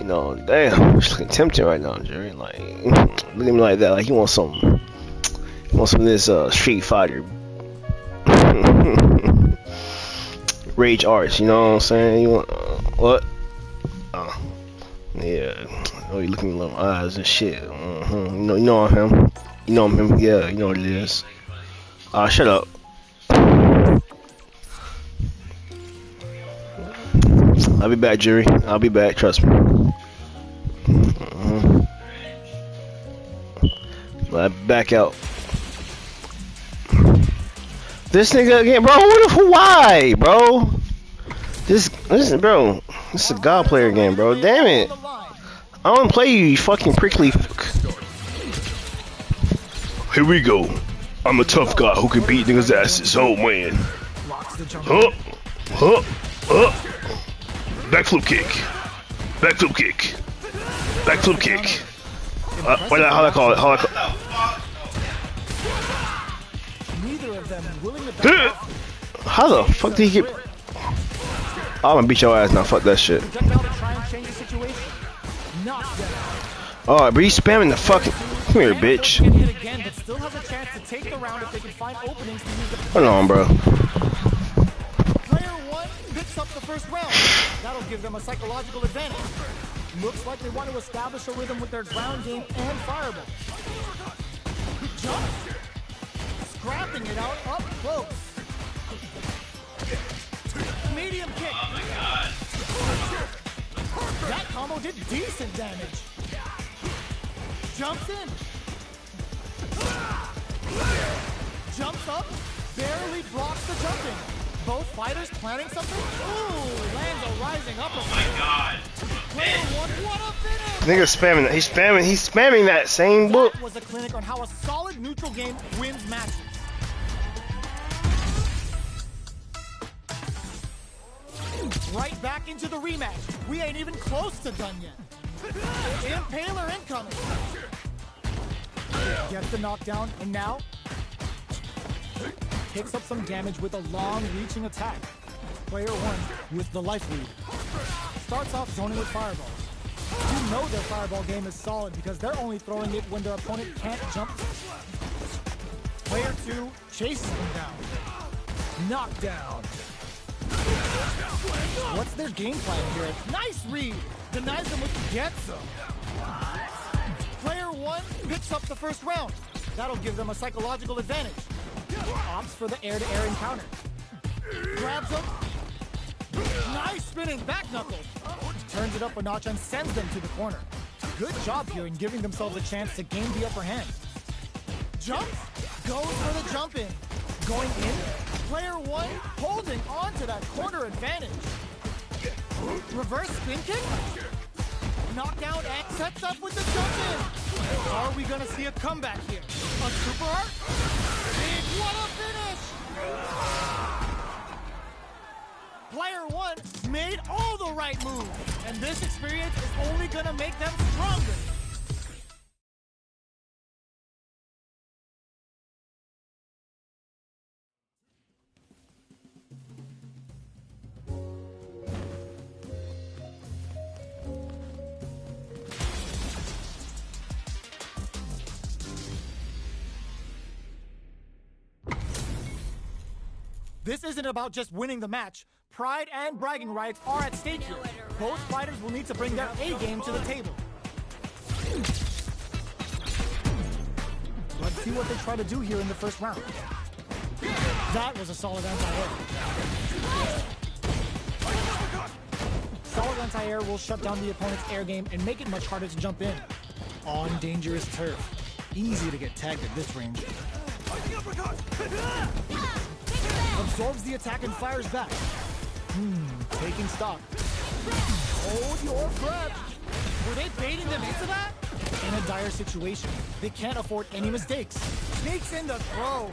You know, damn, it's looking tempting right now, Jerry. Like, look at me like that. Like, you want some of this Street Fighter Rage Arts. You know what I'm saying? You want what? Yeah. Oh, you looking at my eyes and shit. You know I'm him. You know I'm him. Yeah, you know what it is. Shut up. I'll be back, Jerry. I'll be back. Trust me. I back out. This nigga again, bro. Why, bro? This bro. This is a God player game, bro. Damn it. I don't play you, you fucking prickly. Here we go. I'm a tough guy who can beat niggas' asses. Oh man. Backflip kick. Backflip kick. Backflip kick. How I call it? How the fuck did he get? I'm gonna beat your ass now. Fuck that shit. Oh, but he's spamming the fucking. Come here, bitch. Hold on, bro. Player 1 picks up the first round. That'll give them a psychological advantage. Looks like they want to establish a rhythm with their ground game and fireball. Jump. Scrapping it out up close. Medium kick. Oh my god. That combo did decent damage. Jumps in. Jumps up. Barely blocks the jumping. Both fighters planning something. Ooh, lands a rising upper. Oh my god. Player 1, what a finish. Nigga spamming. He's spamming that same book. That was a clinic on how a solid neutral game wins matches. Right back into the rematch. We ain't even close to done yet. Impaler incoming. Gets the knockdown, and now picks up some damage with a long-reaching attack. Player 1 with the life lead. Starts off zoning with fireballs. You know their fireball game is solid because they're only throwing it when their opponent can't jump. Player 2 chases them down. Knockdown. What's their game plan here? Nice read. Denies them with gets them. Player 1 picks up the first round. That'll give them a psychological advantage. Opts for the air-to-air encounter. Grabs them. Nice spinning back knuckle. Turns it up a notch and sends them to the corner. Good job here in giving themselves a chance to gain the upper hand. Jumps. Goes for the jump in. Going in. Player 1 holding on to that corner advantage. Reverse spin kick. Knockdown and sets up with the jump in. Are we gonna see a comeback here? A super art? Big, what a finish! Player 1 made all the right moves, and this experience is only gonna make them stronger. This isn't about just winning the match. Pride and bragging rights are at stake here. Both fighters will need to bring their A game to the table. Let's see what they try to do here in the first round. That was a solid anti-air. Solid anti-air will shut down the opponent's air game and make it much harder to jump in. On dangerous turf. Easy to get tagged at this range. Absorbs the attack and fires back. Taking stock. Hold your breath. Were they baiting them into that? In a dire situation, they can't afford any mistakes. Sneaks in the throw.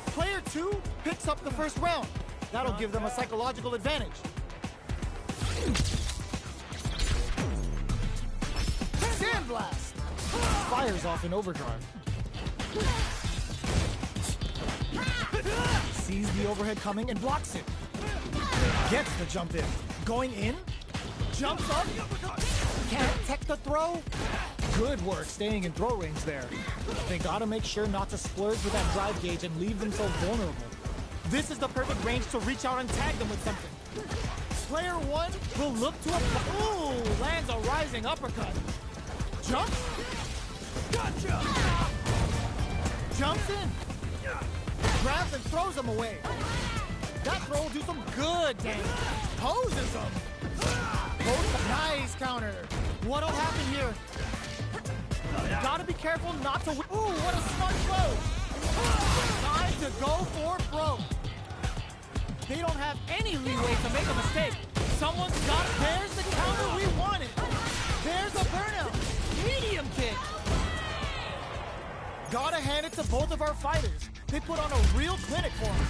Player 2 picks up the first round. That'll give them a psychological advantage. Sandblast. Fires off in overdrive. Sees the overhead coming and blocks it. Gets the jump in. Going in. Jumps up. Can't tech the throw. Good work staying in throw range there. They gotta make sure not to splurge with that drive gauge and leave themselves vulnerable. This is the perfect range to reach out and tag them with something. Player one will look to ooh, lands a rising uppercut. Jumps. Gotcha! Jumps in. Grabs and throws him away. That throw will do some good damage. Poses him. Nice counter. What'll happen here? Gotta be careful not to ooh, what a smart throw. Time to go for broke. They don't have any leeway to make a mistake. Someone's got it. There's the counter we wanted. There's a burnout. Medium kick. Gotta hand it to both of our fighters. They put on a real clinic for us.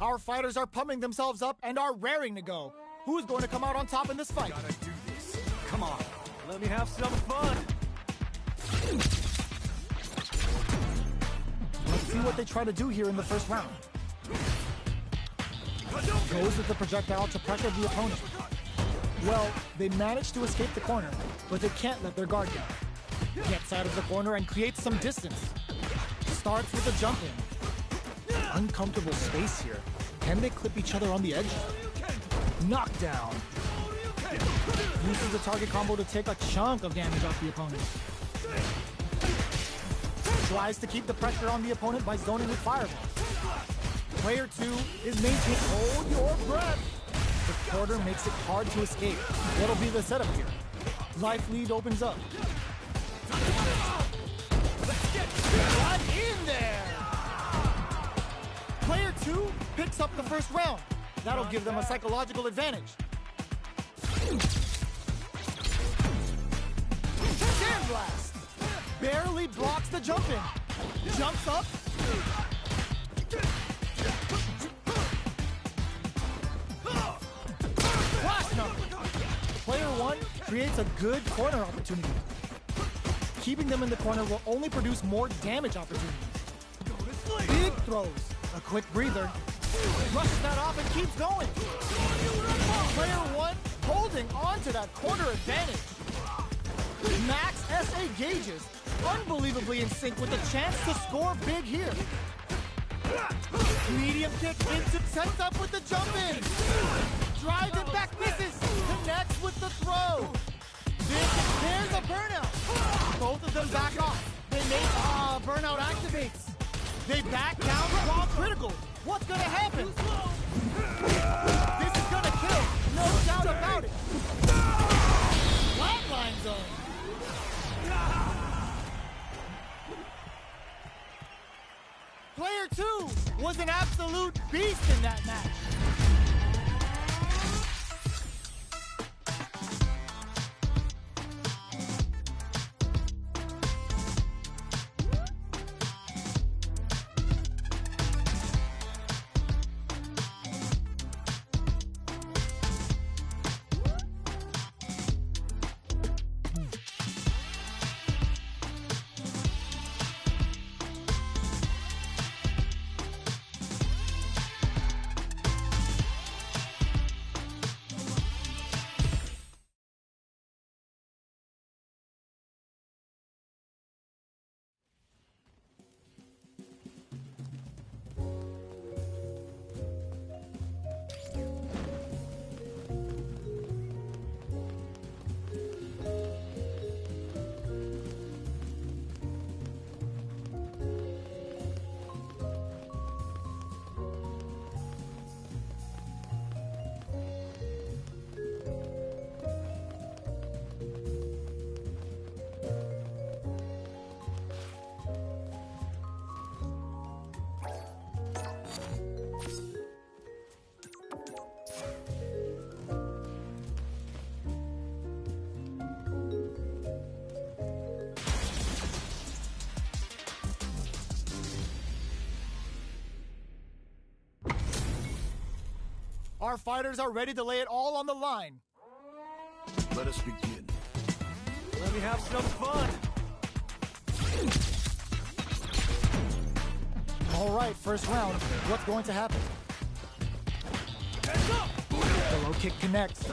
Our fighters are pumping themselves up and are raring to go. Who's going to come out on top in this fight? Gotta do this. Come on, let me have some fun. Let's see what they try to do here in the first round. Goes with the projectile to pressure the opponent. Well, they managed to escape the corner, but they can't let their guard down. Gets out of the corner and creates some distance. Starts with a jump in. Uncomfortable space here. Can they clip each other on the edge? Knockdown. Uses the target combo to take a chunk of damage off the opponent. Tries to keep the pressure on the opponent by zoning with fireballs. Player two is maintaining. Hold your breath. The quarter makes it hard to escape. What'll be the setup here? Life lead opens up. Let's get right in there. Player two picks up the first round. That'll give them a psychological advantage. Sandblast! Barely blocks the jump in. Jumps up. Flash number. Player one creates a good corner opportunity. Keeping them in the corner will only produce more damage opportunities. Big throws. A quick breather. Rushes that off and keeps going. Player one holding on to that corner advantage. Max SA gauges. Unbelievably in sync with a chance to score big here. Medium kick instant sets up with the jump in. Drive it back, misses. Connects with the throw. There's a burnout. Both of them back off. They make burnout activates. They back down while critical. What's gonna happen? This is gonna kill. No doubt about it. Flatline zone. Player two was an absolute beast in that match. Our fighters are ready to lay it all on the line. Let us begin. Let me have some fun. All right, first round. What's going to happen? The low kick connects.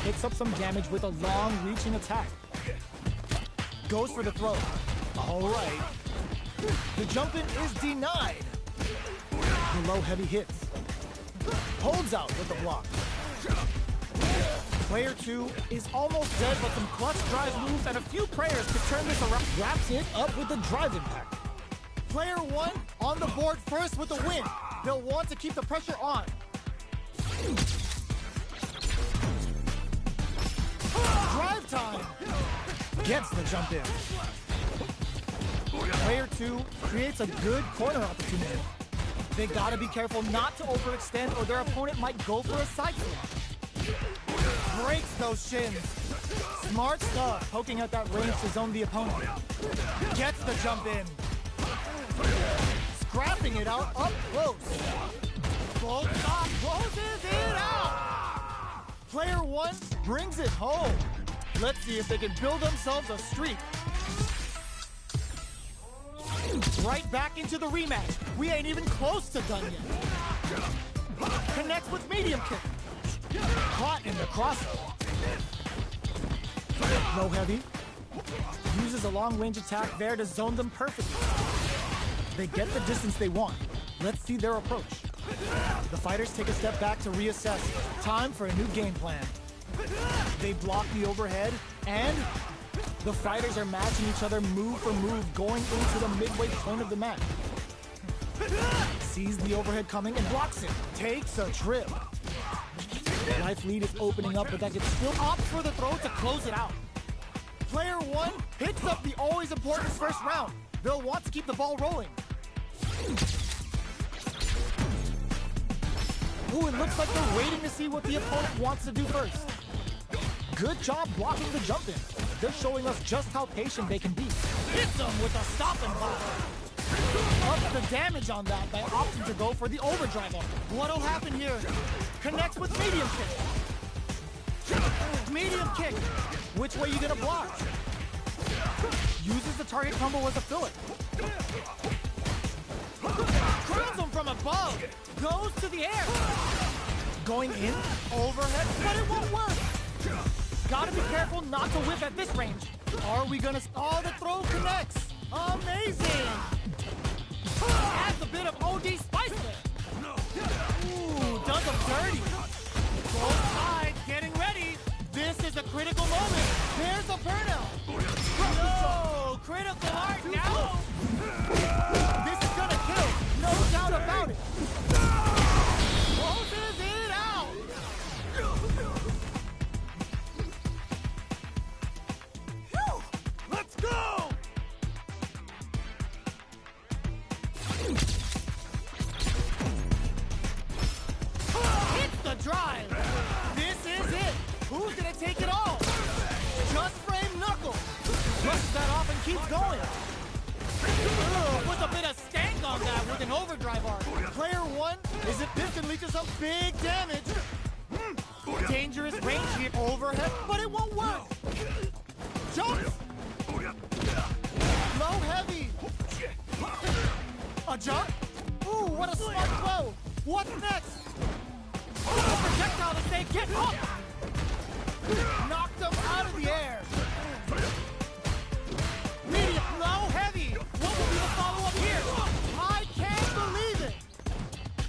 Picks up some damage with a long reaching attack. Goes for the throw. All right. The jump in is denied. The low heavy hits. Holds out with the block. Player 2 is almost dead, but some clutch drive moves and a few prayers to turn this around. Wraps it up with a drive impact. Player 1 on the board first with the win. They'll want to keep the pressure on. Drive time! Gets the jump in. Player 2 creates a good corner opportunity. They gotta be careful not to overextend or their opponent might go for a side switch. Breaks those shins. Smart stuff, poking at that range to zone the opponent. Gets the jump in. Scrapping it out up close. Bolt stop closes it out. Player 1 brings it home. Let's see if they can build themselves a streak. Right back into the rematch. We ain't even close to done yet. Connects with medium kick. Caught in the crossover. Low heavy. Uses a long range attack there to zone them perfectly. They get the distance they want. Let's see their approach. The fighters take a step back to reassess. Time for a new game plan. They block the overhead, and the fighters are matching each other move for move going into the midway point of the match. Sees the overhead coming and blocks it. Takes a trip. Life lead is opening up, but that can still opt for the throw to close it out. Player 1 picks up the always important first round. They'll want to keep the ball rolling. Ooh, it looks like they're waiting to see what the opponent wants to do first. Good job blocking the jump in. They're showing us just how patient they can be. Hits them with a stop and block. Up the damage on that by opting to go for the overdrive up. What'll happen here? Connects with medium kick. Medium kick. Which way you gonna block? Uses the target combo as a filler. Crowns him from above. Goes to the air. Going in. Overhead. But it won't work. Gotta be careful not to whip at this range. Are we gonna... Oh, the throw connects. Amazing. Adds a bit of OD spice there. Ooh, does them dirty. Both sides getting ready. This is a critical moment. There's a burnout. No, critical art now. This is gonna kill. No doubt about it. Closes it out. Whew. Let's go. Hits the drive. This is it. Who's gonna take it all? Just frame knuckle. Brushes that off and keeps going. Puts a bit of stank on that with an overdrive arc. Player 1 is it this can lead to some big damage. Dangerous range here overhead, but it won't work. Jumps. Low heavy. A jump. Ooh, what a smart throw. What's next? A projectile to say get up. Knocked him out of the air. Medium, low, heavy. What will be the follow-up here? I can't believe it.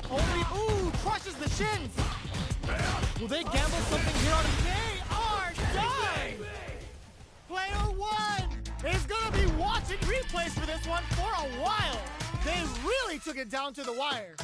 Only, ooh, crushes the shins. Will they gamble something here on it? They are done. Player 1 is gonna be watching replays for this one for a while. They really took it down to the wire.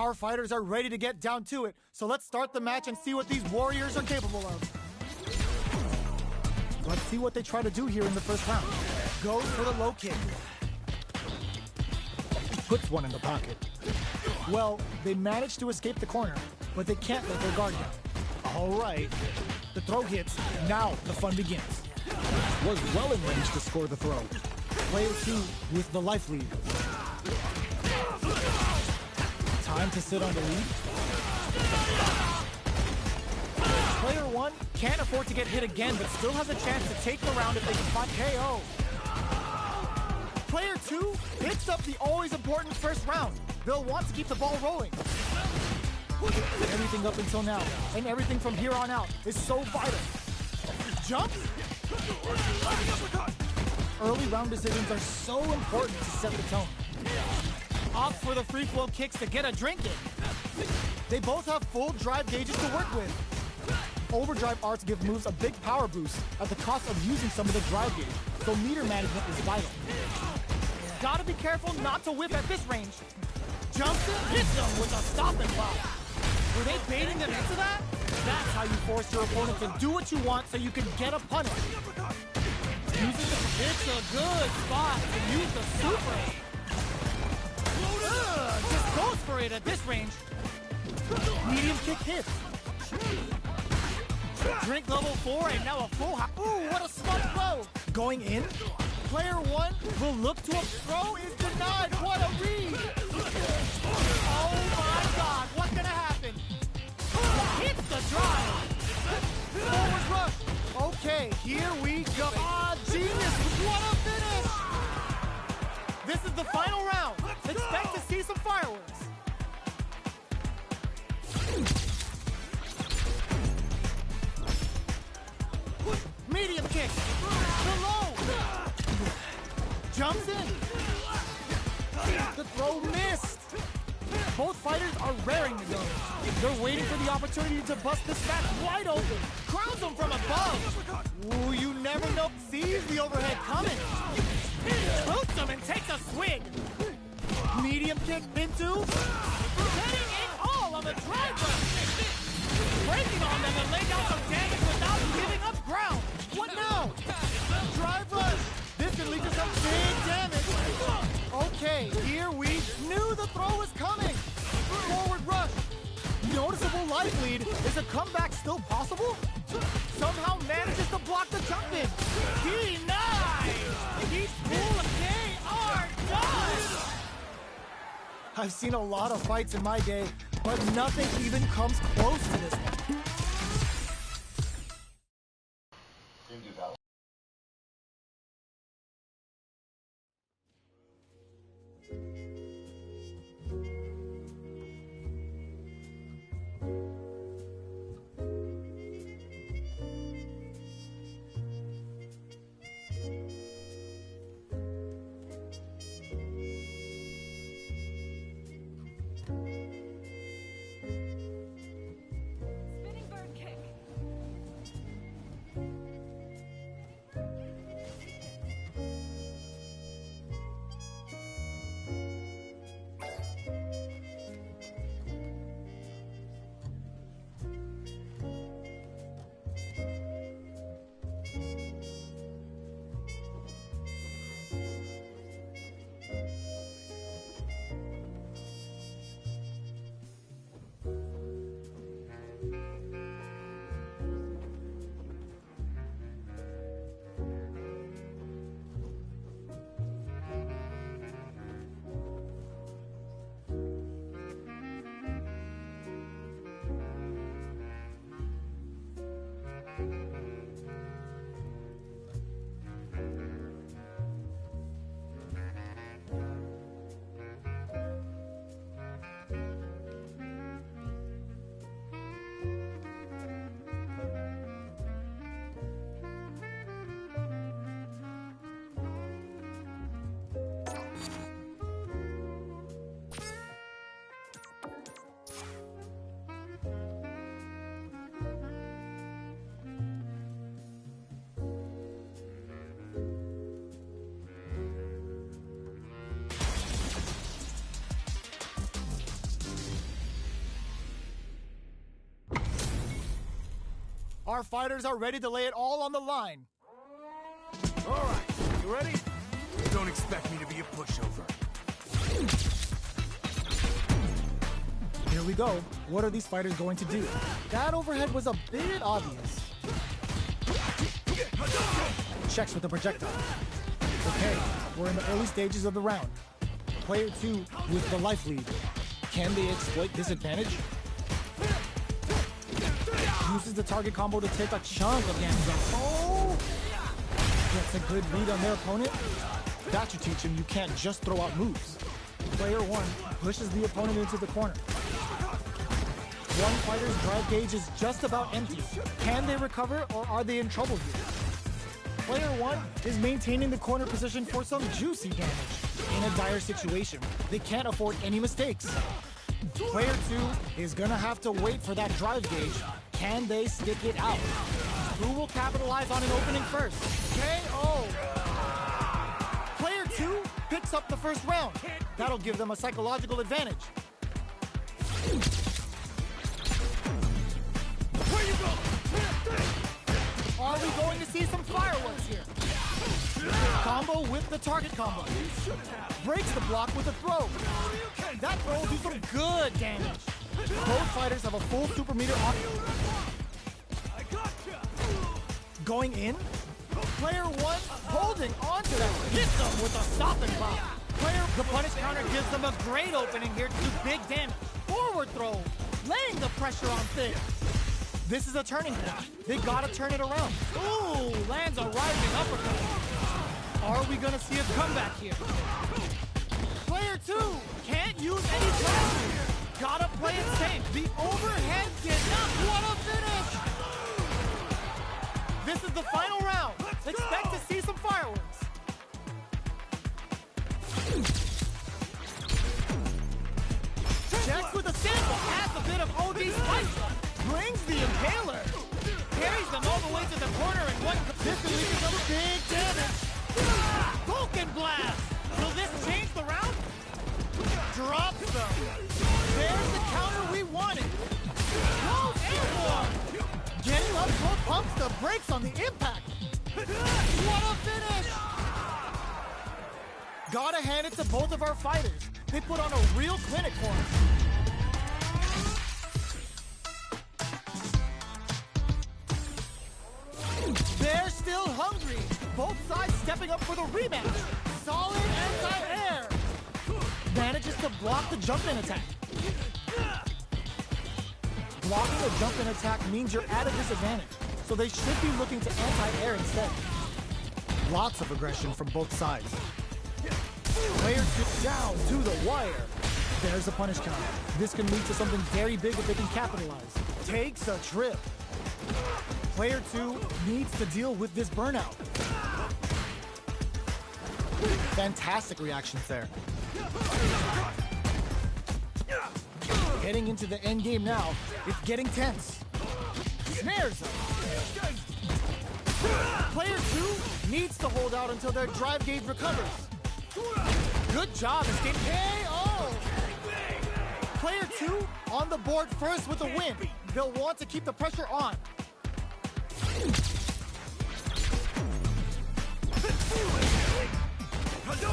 Our fighters are ready to get down to it, so let's start the match and see what these warriors are capable of. Let's see what they try to do here in the first round. Goes for the low kick. Puts one in the pocket. Well, they managed to escape the corner, but they can't let their guard down. All right. The throw hits. Now the fun begins. Was well in range to score the throw. Player 2 with the life lead. Time to sit on the lead. Player 1 can't afford to get hit again, but still has a chance to take the round if they can find KO. Player 2 picks up the always important first round. They'll want to keep the ball rolling. Everything up until now, and everything from here on out, is so vital. Jump! Early round decisions are so important to set the tone. Opt for the free flow kicks to get a drink in. They both have full drive gauges to work with. Overdrive arts give moves a big power boost at the cost of using some of the drive gauge, so meter management is vital. Gotta be careful not to whip at this range. Jumps in, hits them with a stop and block. Were they baiting them into that? That's how you force your opponent to do what you want so you can get a punish. It's a good spot to use the super. Just goes for it at this range. Medium kick hits. Drink level 4 and now a full high. Ooh, what a smart throw. Going in. Player 1 will look to a throw is denied. What a read. Oh my God, what's gonna happen? Hits the drive. Forward rush. Okay, here we go. Ah, genius, what a finish. This is the final round. Expect to see some fireworks. Medium kick. Below. Jumps in. The throw missed. Both fighters are raring to go. They're waiting for the opportunity to bust this match wide open. Crowns them from above. Ooh, you never know. Sees the overhead coming. Boots them and takes a swing. Medium kick into. Getting it all on the drive rush. Breaking on them and laying out some damage without giving up ground. What now? Drive rush. This can lead to some big damage. Okay, here we knew the throw was coming. Forward rush. Noticeable life lead. Is a comeback still possible? Somehow manages to block the jump in. Denied. He's full of KR done. I've seen a lot of fights in my day, but nothing even comes close to this one. Our fighters are ready to lay it all on the line. All right, you ready? Don't expect me to be a pushover. Here we go. What are these fighters going to do? That overhead was a bit obvious. Checks with the projectile. Okay, we're in the early stages of the round. Player 2 with the life lead. Can they exploit this advantage? Uses the target combo to take a chunk of damage off. Oh! Gets a good lead on their opponent. That should teach him you can't just throw out moves. Player 1 pushes the opponent into the corner. One fighter's drive gauge is just about empty. Can they recover or are they in trouble here? Player 1 is maintaining the corner position for some juicy damage. In a dire situation, they can't afford any mistakes. Player 2 is gonna have to wait for that drive gauge. Can they stick it out? Who will capitalize on an opening first? KO! Player 2 picks up the first round. That'll give them a psychological advantage. Where you go? Are we going to see some fireworks here? Combo with the target combo. Breaks the block with a throw. That throw will do some good damage. Both fighters have a full super meter on. I gotcha. Going in. Player 1 holding on to that. Hits them with a stopping block. The punish counter gives them a great opening here to do big damage. Forward throw. Laying the pressure on Thick. This is a turning point. They gotta turn it around. Ooh, lands a rising uppercut. Are we gonna see a comeback here? Player 2 can't use any pressure. Gotta play it safe. The overhead cannot. What a finish! This is the final round. Expect to see some fireworks. Checks with a sample. Adds a bit of OD spice. Brings the impaler. Carries them all the way to the corner and one. This can lead to some big damage. Vulcan blast. Will this change the round? Drops them. There's the counter we wanted. Goes airborne. Getting up close pumps the brakes on the impact. What a finish. Gotta hand it to both of our fighters. They put on a real clinic for us. They're still hungry. Both sides stepping up for the rematch. Solid anti-air. Manages to block the jump-in attack. Blocking a jump-in attack means you're at a disadvantage, so they should be looking to anti-air instead. Lots of aggression from both sides. Player 2 down to the wire. There's a punish counter. This can lead to something very big if they can capitalize. Takes a trip. Player 2 needs to deal with this burnout. Fantastic reactions there. Heading into the end game now, it's getting tense. Snares him. Player 2 needs to hold out until their drive gauge recovers. Good job, escape KO! Player 2 on the board first with a win. They'll want to keep the pressure on.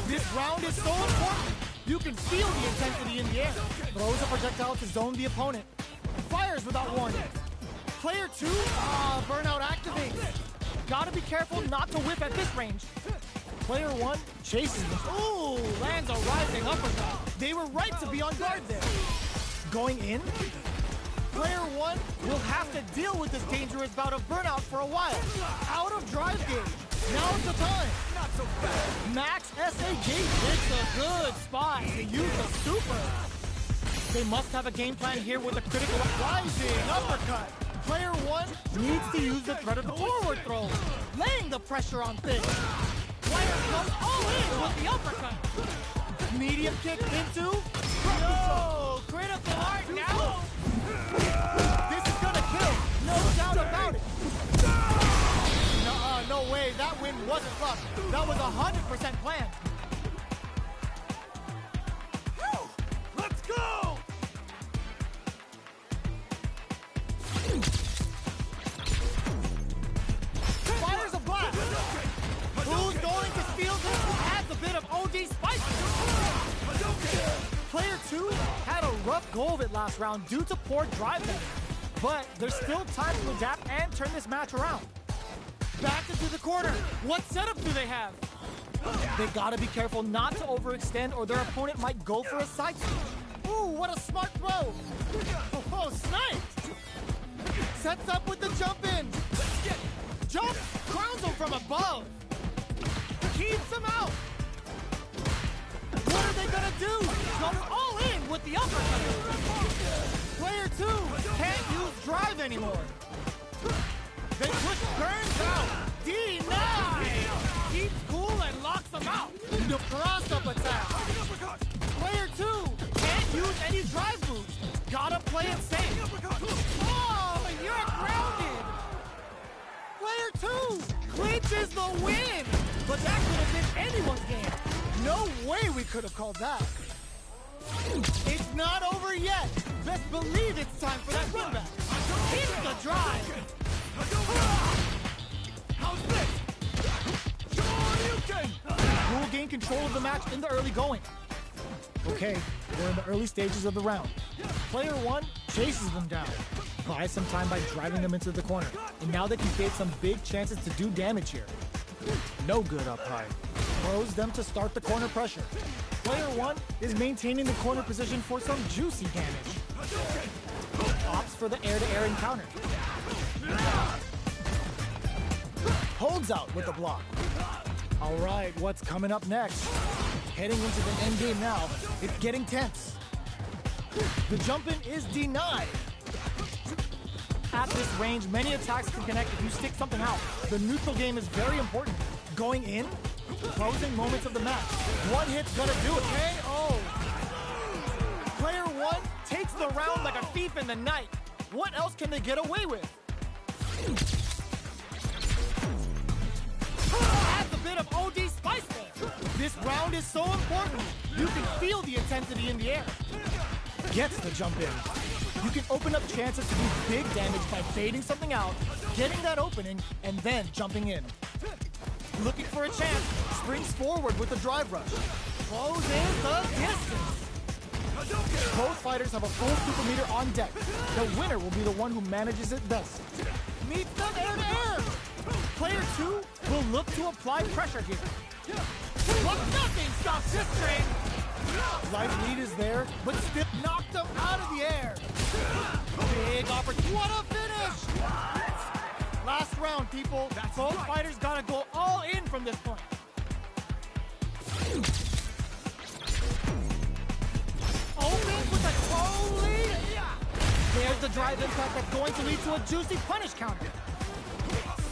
This round is so important. You can feel the intensity in the air. Throws a projectile to zone the opponent. Fires without warning. Player 2, burnout activates. Gotta be careful not to whip at this range. Player 1 chases them. Ooh, lands a rising uppercut. They were right to be on guard there. Going in. Player 1 will have to deal with this dangerous bout of burnout for a while. Out of drive gauge. Now's the time. Not so fast. Max SAG hits a good spot to use the super. They must have a game plan here with a critical rising uppercut. Player 1 needs to use the threat of the forward throw, laying the pressure on Thick. Player comes all in with the uppercut. Medium kick into. No, critical art now. This is gonna kill, no doubt about it. No way, that win wasn't luck. That was 100% planned. Let's go! 2 had a rough go of it last round due to poor drive damage. But there's still time to adapt and turn this match around. Back into the corner. What setup do they have? They gotta be careful not to overextend or their opponent might go for a side switch. Ooh, what a smart throw. Oh, sniped. Sets up with the jump in. Jump, crowns him from above. Keeps him out. What are they gonna do? Going all in with the uppercut. Player 2 can't use drive anymore. They push Burns out. Denied. Keeps cool and locks him out. The cross-up attack. Player 2 can't use any drive moves. Gotta play it safe. Oh, you're grounded. Player 2 clinches the win. But that could have been anyone's game. No way we could have called that. It's not over yet. Best believe it's time for that comeback. Keep the drive. How's this? We'll gain control of the match in the early going. Okay, we're in the early stages of the round. Player 1 chases them down. Buys some time by driving them into the corner. And now they can create some big chances to do damage here. No good up high. Throws them to start the corner pressure. Player 1 is maintaining the corner position for some juicy damage. Opts for the air-to-air encounter. Holds out with the block. All right, what's coming up next? Heading into the end game now. It's getting tense. The jump-in is denied. At this range, many attacks can connect if you stick something out. The neutral game is very important. Going in, closing moments of the match. One hit's gonna do it. KO. Player 1 takes the round like a thief in the night. What else can they get away with? Adds a bit of OD spice there. This round is so important. You can feel the intensity in the air. Gets the jump in. You can open up chances to do big damage by baiting something out, getting that opening, and then jumping in. Looking for a chance, springs forward with a drive rush. Close in the distance. Both fighters have a full super meter on deck. The winner will be the one who manages it best. Meets them air to air. Player 2 will look to apply pressure here. But nothing stops this train. Life lead is there, but still knocked him out of the air. Big opportunity. What a finish! Last round, people. Both fighters gotta go all in from this point. Open with a toe lead. There's the drive impact that's going to lead to a juicy punish counter.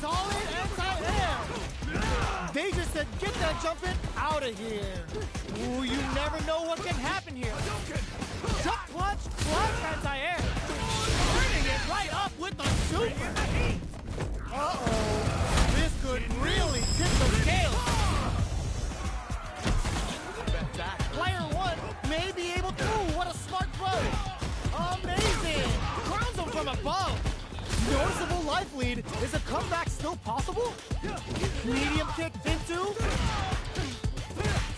Solid anti-air. They just said, get that jump in out of here. Ooh, you never know what can happen here. Jump clutch plus anti-air. Turning it right up with the super. Uh-oh. This could really tip the scale. Player 1 may be able to. Ooh, what a smart throw. Amazing. Crowns him from above. Noticeable life lead. Is a comeback still possible? Medium kick into.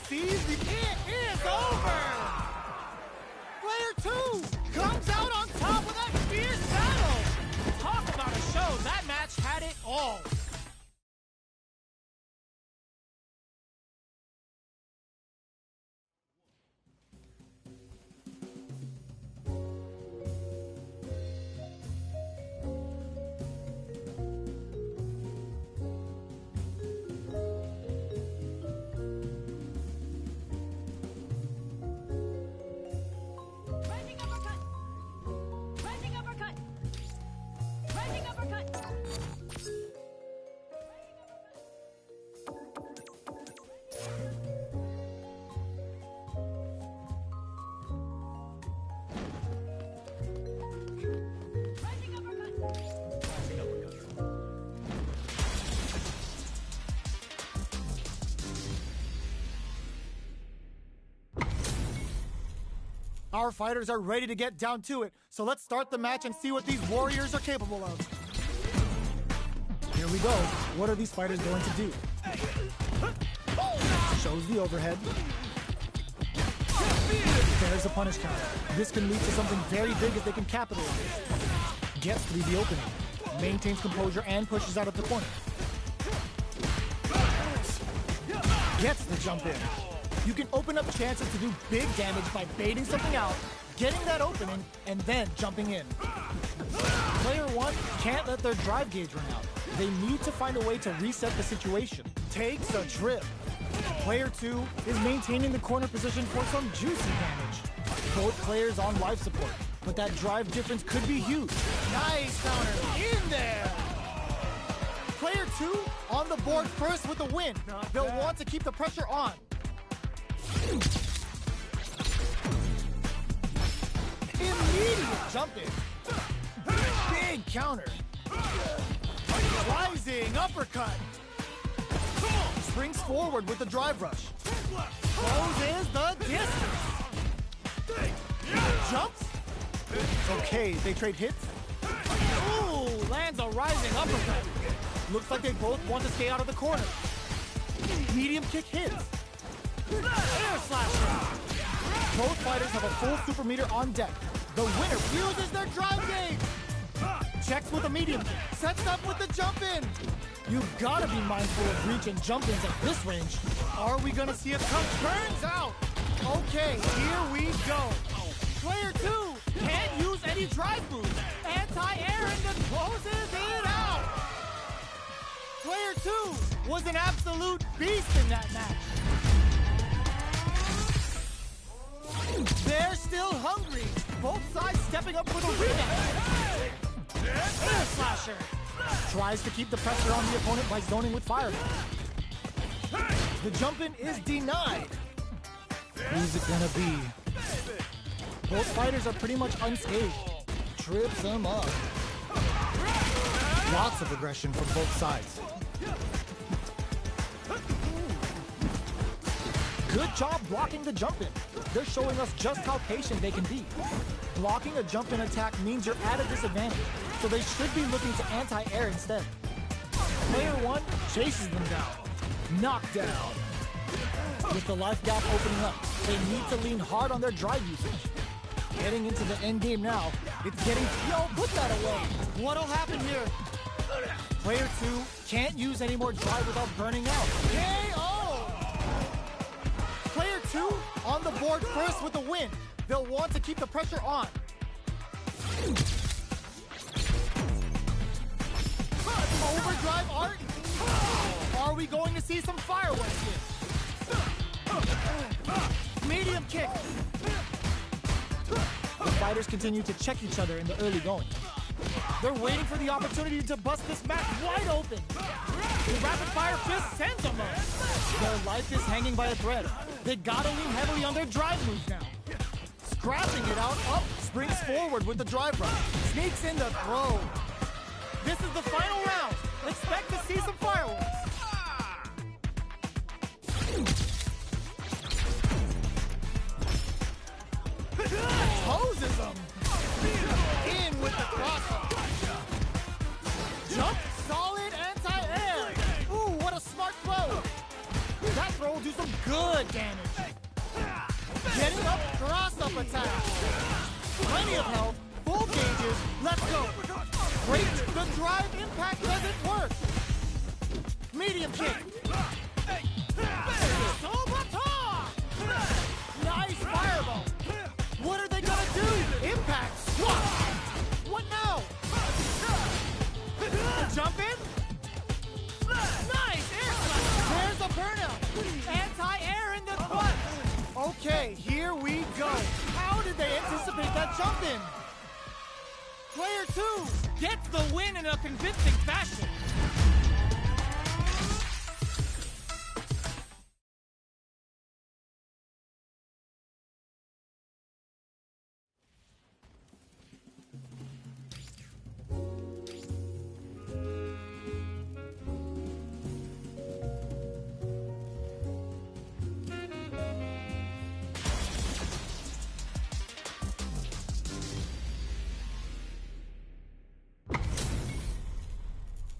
Sees the it is over. Player 2 comes out on top with that fierce battle. Talk about a show. That match had it all. Our fighters are ready to get down to it, so let's start the match and see what these warriors are capable of. Here we go. What are these fighters going to do? Shows the overhead. There's a punish counter. This can lead to something very big if they can capitalize. Gets through the opening. Maintains composure and pushes out of the corner. Gets the jump in. You can open up chances to do big damage by baiting something out, getting that opening, and then jumping in. Player 1 can't let their drive gauge run out. They need to find a way to reset the situation. Takes a trip. Player 2 is maintaining the corner position for some juicy damage. Both players on life support, but that drive difference could be huge. Nice counter in there! Player 2 on the board first with the win. They'll want to keep the pressure on. Immediate jump in. Big counter. Rising uppercut. Springs forward with the drive rush. Closes the distance. Jumps. Okay, they trade hits. Ooh, lands a rising uppercut. Looks like they both want to stay out of the corner. Medium kick hits. Air slasher. Both fighters have a full super meter on deck. The winner uses their drive gauge. Checks with a medium kick. Sets up with the jump in. You've got to be mindful of reach and jump-ins at this range. Are we going to see a cut? Turns out. Okay, here we go. Player 2 can't use any drive moves. Anti-air and then closes it out. Player 2 was an absolute beast in that match. They're still hungry. Both sides stepping up for the rematch. Air slasher. Tries to keep the pressure on the opponent by zoning with fireball. The jump-in is denied. Who's it gonna be? Both fighters are pretty much unscathed. Trips them up. Lots of aggression from both sides. Good job blocking the jump-in. They're showing us just how patient they can be. Blocking a jump-in attack means you're at a disadvantage, so they should be looking to anti-air instead. Player 1 chases them down. Knockdown. With the life gap opening up, they need to lean hard on their drive usage. Getting into the end game now, it's getting... Yo, put that away! What'll happen here? Player 2 can't use any more drive without burning out. KO! Player 2 on the board first with the win. They'll want to keep the pressure on. Overdrive art? Are we going to see some fireworks here? Medium kick. The fighters continue to check each other in the early going. They're waiting for the opportunity to bust this match wide open. The rapid fire fist sends them up. Their life is hanging by a thread. They gotta lean heavily on their drive moves now. Scratching it out, up, springs forward with the drive rush. Sneaks in the throw. This is the final round. Expect to see some fireworks. Poses them. In with the cross-up. Jump, solid anti-air. Ooh, what a smart throw. That throw will do some good damage. Getting up, cross-up attack. Plenty of health, full gauges, let's go. Great, the drive impact doesn't work. Medium kick. Nice fireball. What are they gonna do? Impact, swap. What now? Jump in. Nice, air slash. There's a burnout. Anti-air in the butt. Okay, here we go. How did they anticipate that jump in? Player 2 gets the win in a convincing fashion.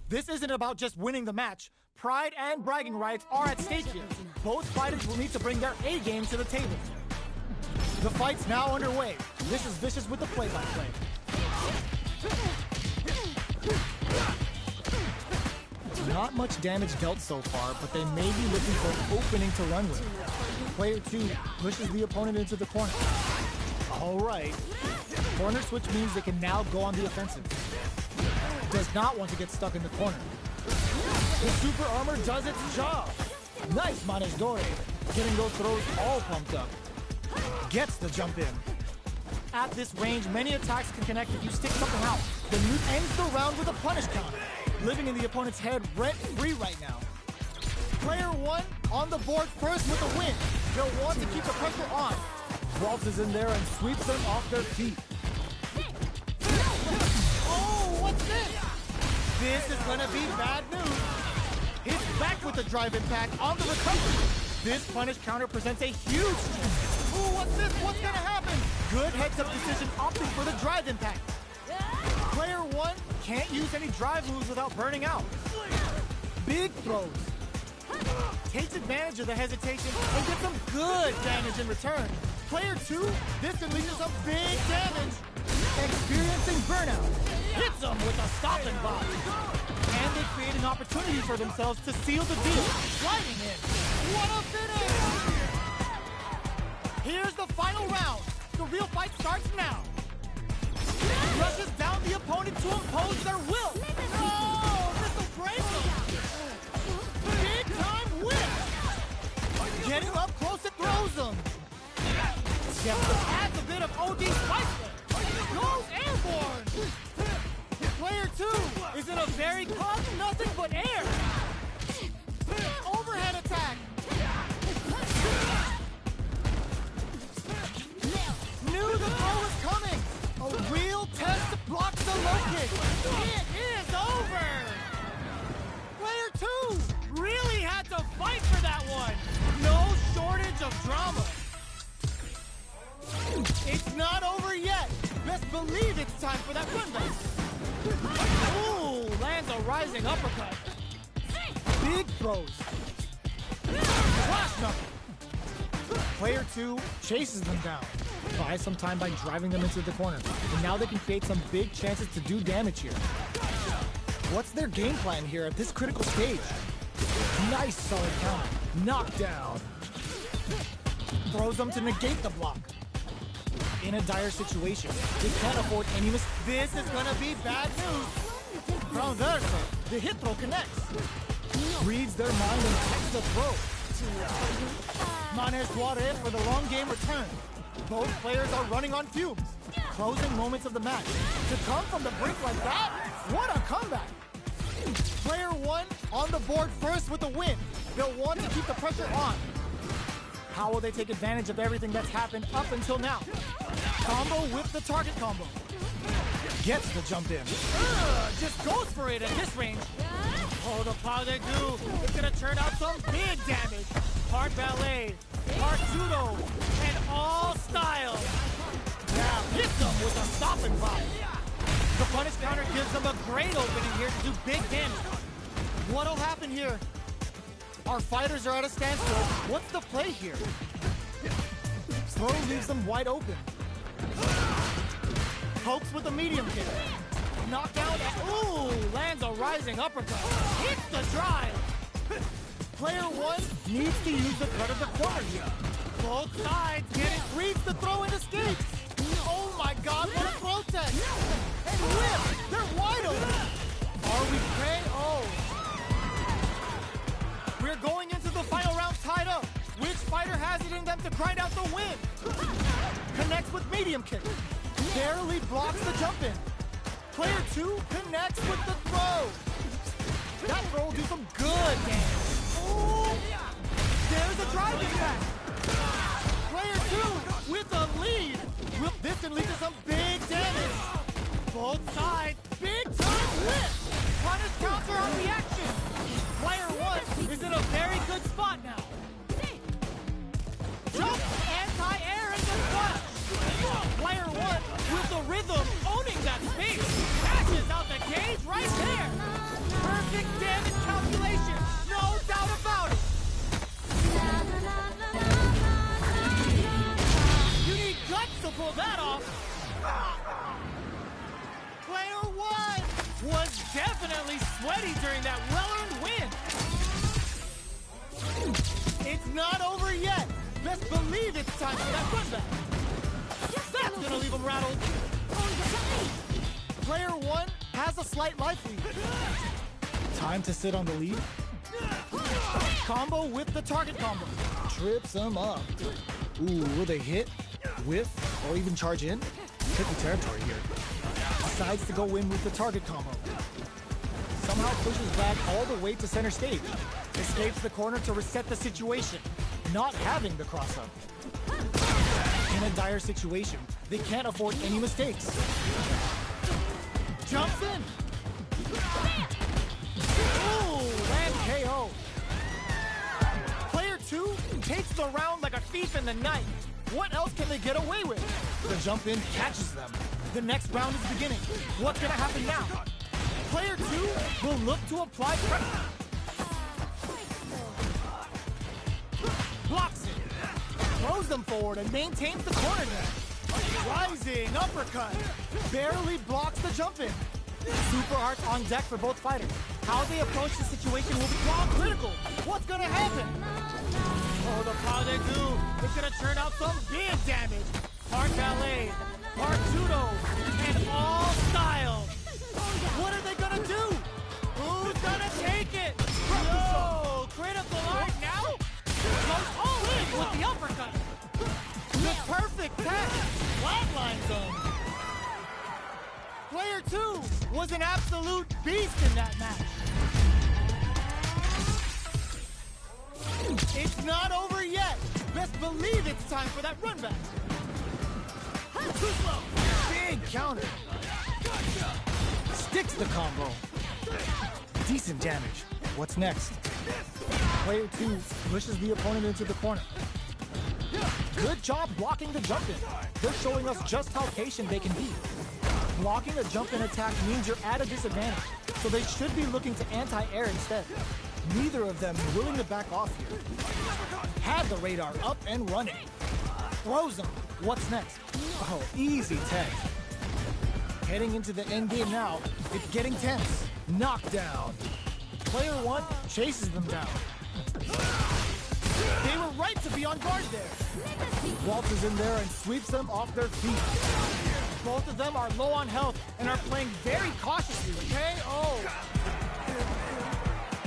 This isn't about just winning the match. Pride and bragging rights are at stake here. Both fighters will need to bring their A game to the table. The fight's now underway. This is Vicious with the play-by-play. Not much damage dealt so far, but they may be looking for an opening to run with. Player 2 pushes the opponent into the corner. All right. Corner switch means they can now go on the offensive. Does not want to get stuck in the corner. The super armor does its job. Nice Manes Dore, getting those throws all pumped up. Gets the jump in. At this range, many attacks can connect if you stick something out. The Newt ends the round with a punish counter, living in the opponent's head rent-free right now. Player 1 on the board first with a win. They'll want to keep the pressure on. Waltzes in there and sweeps them off their feet. Oh, what's this? This is gonna be bad news. Hits back with the drive impact on the recovery. This punish counter presents a huge chance. Ooh, what's this? What's gonna happen? Good heads-up decision opting for the drive impact. Player 1 can't use any drive moves without burning out. Big throws. Takes advantage of the hesitation and gets some good damage in return. Player 2, this unleashes some big damage. Experiencing burnout. Hits them with a stopping block. And they create an opportunity for themselves to seal the deal. Sliding in. What a finish! Here's the final round. The real fight starts now. Rushes down the opponent to impose their will. Oh, this will break them. Big time whip. Getting up close, it throws them. Adds a bit of OD spice there. Goes airborne. Player 2 is in a very calm, nothing but air. Overhead attack. Knew the throw was coming. A real test blocks the low kick. It is over. Player 2 really had to fight for that one. No shortage of drama. It's not over yet. Best believe it's time for that comeback. Ooh, lands a rising uppercut. Big throws. Flash knuckle. Player 2 chases them down. Buys some time by driving them into the corner. And now they can create some big chances to do damage here. What's their game plan here at this critical stage? Nice solid counter. Knockdown. Throws them to negate the block. In a dire situation, they can't afford any mis- This is gonna be bad news. From there, the hit throw connects. Reads their mind and takes the throw. Manes Dore for the long game return. Both players are running on fumes. Closing moments of the match. To come from the brink like that, what a comeback. Player 1 on the board first with a win. They'll want to keep the pressure on. How will they take advantage of everything that's happened up until now? Combo with the target combo. Gets the jump in. Just goes for it at this range. Oh, the power they do. It's gonna turn out some big damage. Part ballet, part judo, and all styles. Now hits them with a stopping block. The punish counter gives them a great opening here to do big damage. What'll happen here? Our fighters are at a standstill. What's the play here? Throw leaves them wide open. Pokes with a medium kick. Knockdown. Ooh, lands a rising uppercut. Hits the drive. Player 1 needs to use the cut of the corner here. Both sides get it. Reads the throw and escapes. Oh my God, what a throw test. And whip. They're wide open. Are we prey? Oh. We're going into the final round tied up. Which fighter has it in them to grind out the win? Connects with medium kick. Barely blocks the jump in. Player 2 connects with the throw. That throw will do some good damage. Ooh. There's a drive impact. Player 2 with a lead. This can lead to some big damage. Both sides, big time whip. Punish counter on the action. Player 1 is in a very good spot now. Jump, anti-air, and the clutch. Player 1 with the rhythm, owning that space. Dashes out the cage right there. Perfect damage calculation, no doubt about it. Unique pull that off. Player one was definitely sweaty during that well-earned win. It's not over yet. Best believe it's time for that run back. That's gonna leave him rattled. Player one has a slight life lead. Time to sit on the lead. Combo with the target combo. Trips him up. Ooh, will they hit, whiff, or even charge in? Tricky territory here. Decides to go in with the target combo. Somehow pushes back all the way to center stage. Escapes the corner to reset the situation, not having the cross-up. In a dire situation, they can't afford any mistakes. Jumps in. Ooh, and KO. Player two takes the round like a thief in the night. What else can they get away with? The jump in catches them. The next round is beginning. What's gonna happen now? Player two will look to apply pressure. Blocks it. Throws them forward and maintains the corner net. Rising uppercut. Barely blocks the jump in. Super arts on deck for both fighters. How they approach the situation will become critical. What's gonna happen? Oh, the power they do. It's gonna turn out some big damage. Part ballet, part judo, and all styles. What are they gonna do? Who's gonna take it? Yo, critical art now? Goes all in with the uppercut. The perfect pass. Flatline zone. Player two was an absolute beast in that match. It's not over yet. Best believe it's time for that run back. Too slow. Big counter. Sticks the combo. Decent damage. What's next? Player two pushes the opponent into the corner. Good job blocking the jump in. They're showing us just how patient they can be. Blocking a jump in attack means you're at a disadvantage, so they should be looking to anti-air instead. Neither of them willing to back off here. Had the radar up and running. Throws them. What's next? Oh, easy tech. Heading into the end game now, it's getting tense. Knockdown. Player one chases them down. They were right to be on guard there. Walters in there and sweeps them off their feet. Both of them are low on health and are playing very cautiously. KO.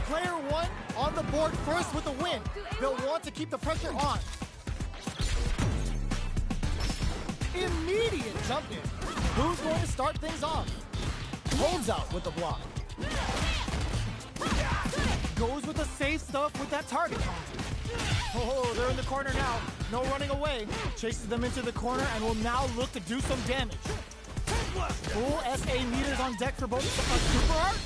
Player one on the board first with a win. They'll want to keep the pressure on. Immediate jump in. Who's going to start things off? Holds out with the block. Goes with the safe stuff with that target counter. Oh, they're in the corner now. No running away. Chases them into the corner and will now look to do some damage. Full SA meters on deck for both super art.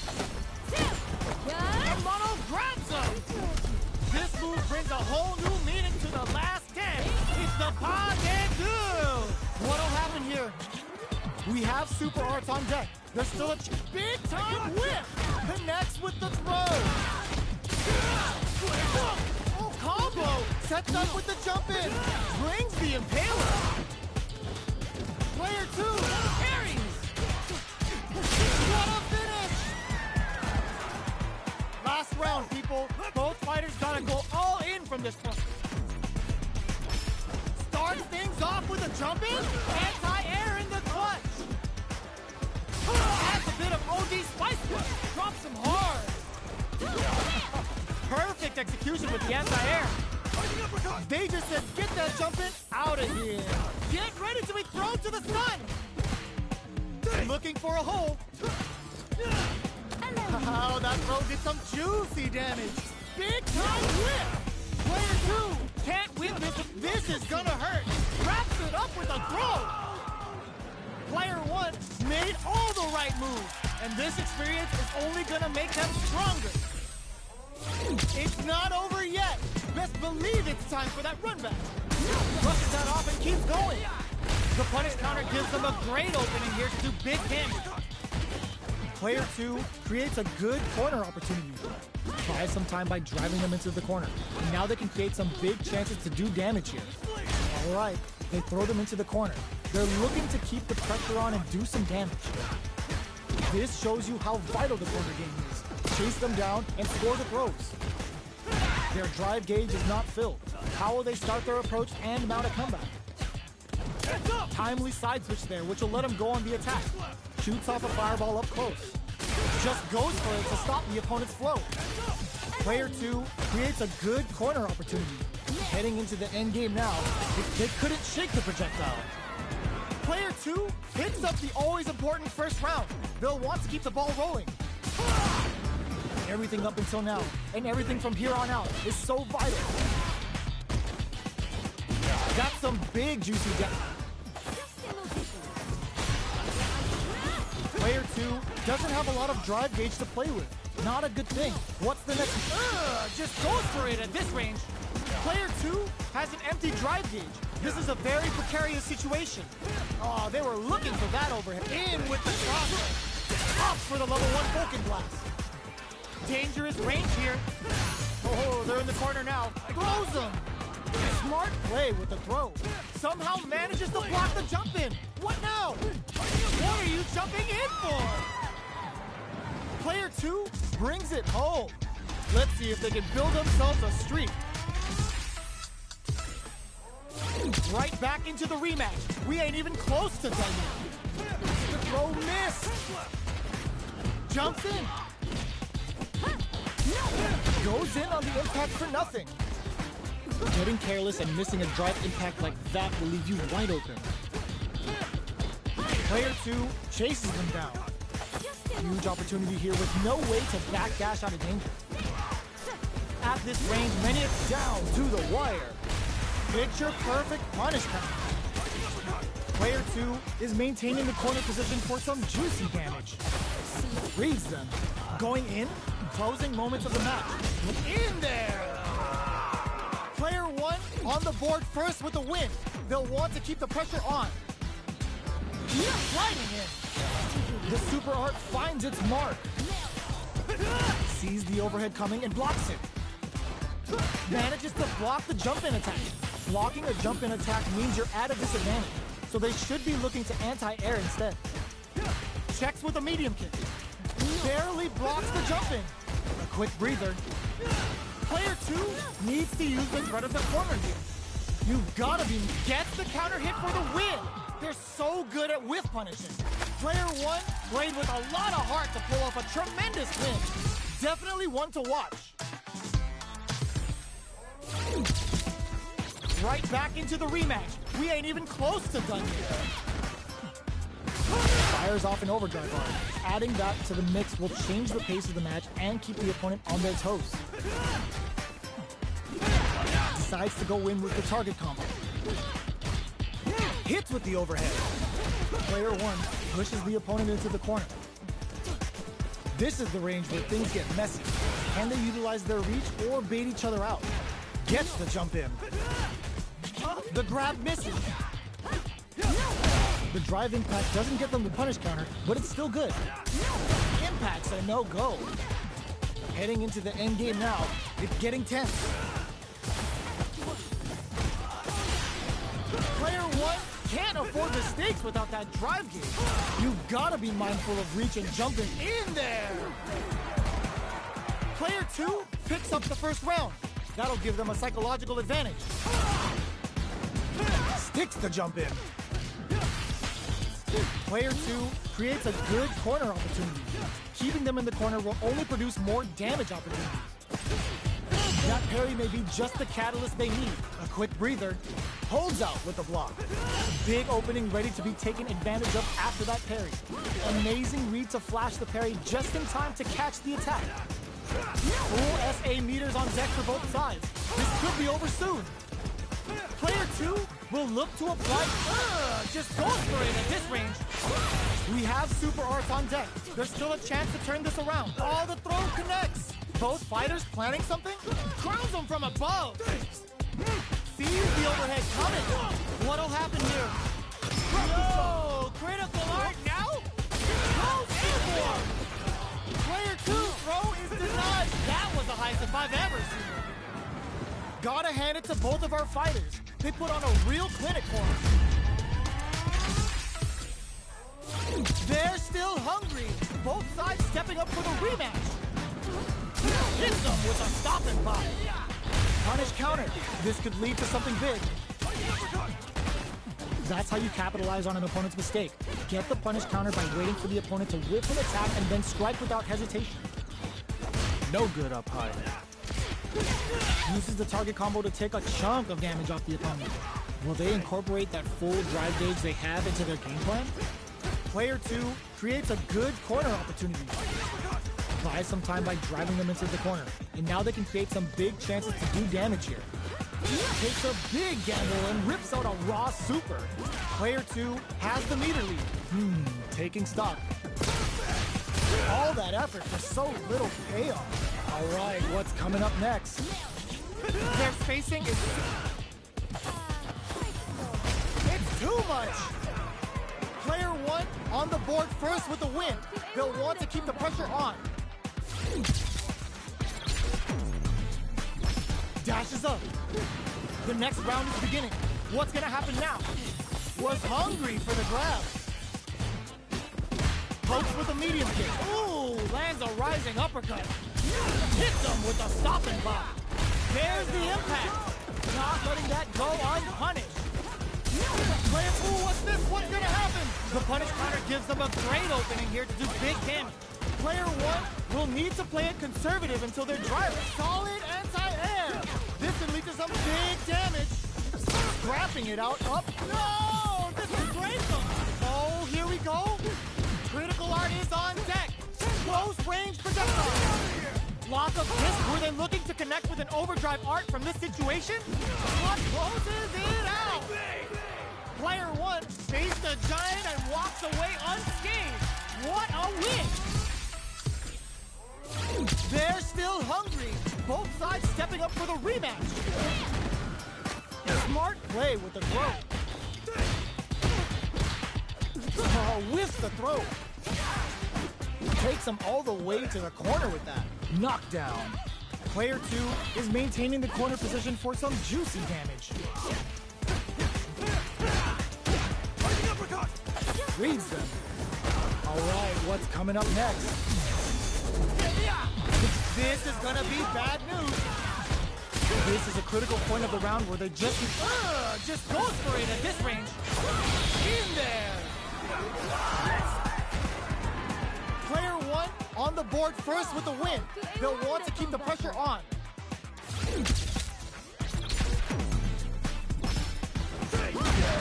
And Mono grabs him. This move brings a whole new meaning to the last 10. It's the pas de deux. What'll happen here? We have super arts on deck. There's still a big time whip. Connects with the throw. Oh, combo. Sets up with the jump in. Brings the impaler. Player two carries. What a finish. Last round, people. Both fighters gotta go all in from this point. Starts things off with a jump in. Anti-air in the clutch. Adds a bit of OD spice to it. Drops him hard. Perfect execution with the anti-air. They just said, get that jump in out of here. Get ready to be thrown to the sun. Looking for a hole. Oh, that throw did some juicy damage. Big time whip. Player two can't win this. This is gonna hurt. Wraps it up with a throw. Player one made all the right moves, and this experience is only gonna make them stronger. It's not over yet. Best believe it's time for that run back. Brushes that off and keeps going. The punish counter gives them a great opening here to do big damage. Player two creates a good corner opportunity. Buys some time by driving them into the corner. And now they can create some big chances to do damage here. All right, they throw them into the corner. They're looking to keep the pressure on and do some damage. This shows you how vital the corner game is. Chase them down and score the throws. Their drive gauge is not filled. How will they start their approach and mount a comeback? Timely side switch there, which will let him go on the attack. Shoots off a fireball up close. Just goes for it to stop the opponent's flow. Player 2 creates a good corner opportunity. Heading into the end game now, they couldn't shake the projectile. Player 2 picks up the always important first round. They'll want to keep the ball rolling. Everything up until now, and everything from here on out, is so vital. That's some big juicy damage. Player 2 doesn't have a lot of drive gauge to play with. Not a good thing. What's the next? Just goes for it at this range. Player 2 has an empty drive gauge. This is a very precarious situation. Oh, they were looking for that overhead. In with the cross. Up for the level 1 Vulcan Blast. Dangerous range here. Oh, they're in the corner now. Throws them. Smart play with the throw. Somehow manages to block the jump in. What now? What are you jumping in for? Player 2 brings it home. Let's see if they can build themselves a streak. Right back into the rematch. We ain't even close to done yet. The throw missed. Jumps in. Goes in on the impact for nothing. Getting careless and missing a drive impact like that will leave you wide open. Player 2 chases them down. Huge opportunity here with no way to backdash out of danger. At this range, many it's down to the wire. Picture perfect punish counter. Player 2 is maintaining the corner position for some juicy damage. Reads them. Going in, closing moments of the match. In there! Player 1 on the board first with the win. They'll want to keep the pressure on. Sliding in. The super art finds its mark. Sees the overhead coming and blocks it. Manages to block the jump-in attack. Blocking a jump-in attack means you're at a disadvantage, so they should be looking to anti-air instead. Checks with a medium kick. Barely blocks the jump-in. A quick breather. Player 2 needs to use the threat of the corner here. You've gotta be... Gets the counter hit for the win! They're so good at whiff punishing. Player 1 played with a lot of heart to pull off a tremendous win. Definitely one to watch. Right back into the rematch. We ain't even close to done yet. Fires off an overdrive arm. Adding that to the mix will change the pace of the match and keep the opponent on their toes. Decides to go in with the target combo. Hits with the overhead. Player 1 pushes the opponent into the corner. This is the range where things get messy. Can they utilize their reach or bait each other out? Gets the jump in. The grab misses. The drive impact doesn't get them the punish counter, but it's still good. Impact's a no-go. Heading into the end game now, it's getting tense. Player 1 can't afford the stakes without that drive gauge. You've got to be mindful of reach and jumping in there. Player 2 picks up the first round. That'll give them a psychological advantage. Sticks the jump in. Player 2 creates a good corner opportunity. Keeping them in the corner will only produce more damage opportunities. That parry may be just the catalyst they need. A quick breather. Holds out with the block. Big opening ready to be taken advantage of after that parry. Amazing read to flash the parry just in time to catch the attack. Full SA meters on deck for both sides. This could be over soon. Player 2 will look to apply. Just goes for it at this range. We have super arts on deck. There's still a chance to turn this around. Oh, the throw connects. Both fighters planning something? Crowns them from above. Sees the overhead coming. What'll happen here? Yo, critical art now? Goes in for. Player 2 throw is denied. That was the highest if I've ever seen it. Gotta hand it to both of our fighters. They put on a real clinic for us. They're still hungry. Both sides stepping up for the rematch. Hits them with a stopping block. Punish counter. This could lead to something big. That's how you capitalize on an opponent's mistake. Get the punish counter by waiting for the opponent to whip an attack and then strike without hesitation. No good up high. Uses the target combo to take a chunk of damage off the opponent. Will they incorporate that full drive gauge they have into their game plan? Player 2 creates a good corner opportunity. Buys some time by driving them into the corner. And now they can create some big chances to do damage here. Takes a big gamble and rips out a raw super. Player 2 has the meter lead. Taking stock. All that effort for so little payoff. All right, what's coming up next? Their spacing is... It's too much! Player 1 on the board first with the win. They'll want to keep the pressure on. Dashes up. The next round is beginning. What's gonna happen now? Was hungry for the grab. Pokes with a medium kick. Ooh, lands a rising uppercut. Hits him with a stopping block. There's the impact. Not letting that go unpunished. Ooh, what's this? What's gonna happen? The punish counter gives them a great opening here to do big damage. Player 1 will need to play it conservative until their drive is solid anti-air. This can lead to some big damage. Scrapping it out up. No! This is great. Oh, here we go. Critical art is on deck. Close range projectile. Block of disc. Were they looking to connect with an overdrive art from this situation? What closes it out? Player 1 faced a giant and walks away unscathed. What a win! They're still hungry. Both sides stepping up for the rematch. Smart play with the throw. Oh, whiffs the throw. Takes him all the way to the corner with that. Knockdown. Player 2 is maintaining the corner position for some juicy damage. Reads them. All right, what's coming up next? This is gonna be bad news. This is a critical point of the round where they just goes for it at this range. In there. Player 1 on the board first with the win. They'll want to keep the pressure on.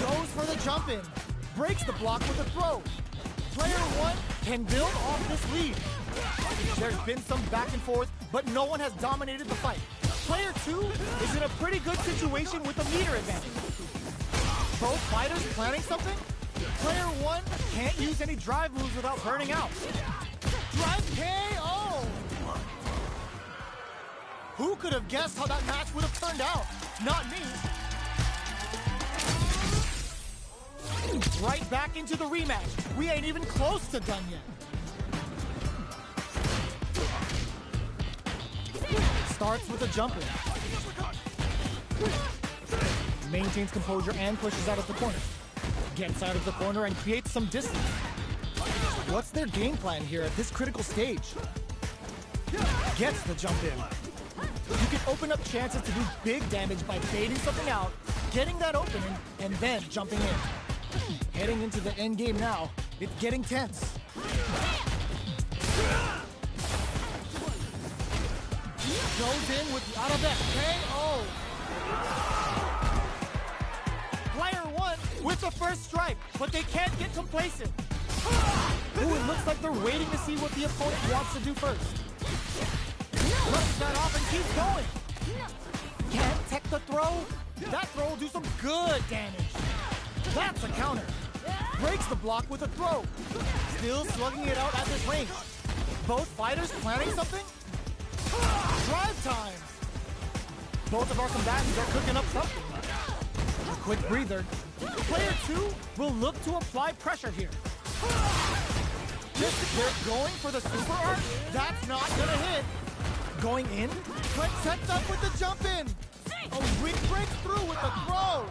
Goes for the jump in. Breaks the block with a throw. Player 1 can build off this lead. There's been some back and forth, but no one has dominated the fight. Player 2 is in a pretty good situation with a meter advantage. Both fighters planning something. Player 1 can't use any drive moves without burning out. Drive KO! Who could have guessed how that match would have turned out? Not me. Right back into the rematch. We ain't even close to done yet. Starts with a jump in. Maintains composure and pushes out of the corner. Gets out of the corner and creates some distance. What's their game plan here at this critical stage? Gets the jump in. You can open up chances to do big damage by baiting something out, getting that opening, and then jumping in. Heading into the end game now, it's getting tense. Goes in with the Arabesque KO. Player 1 with the first strike, but they can't get complacent. Ooh, it looks like they're waiting to see what the opponent wants to do first. Flips that off and keeps going. Can't tech the throw. That throw will do some good damage. That's a counter. Breaks the block with a throw. Still slugging it out at this range. Both fighters planning something? Drive time! Both of our combatants are cooking up something. Quick breather. Player 2 will look to apply pressure here. They're going for the super art? That's not gonna hit. Going in? But sets up with the jump in. A weak breaks through with the throw.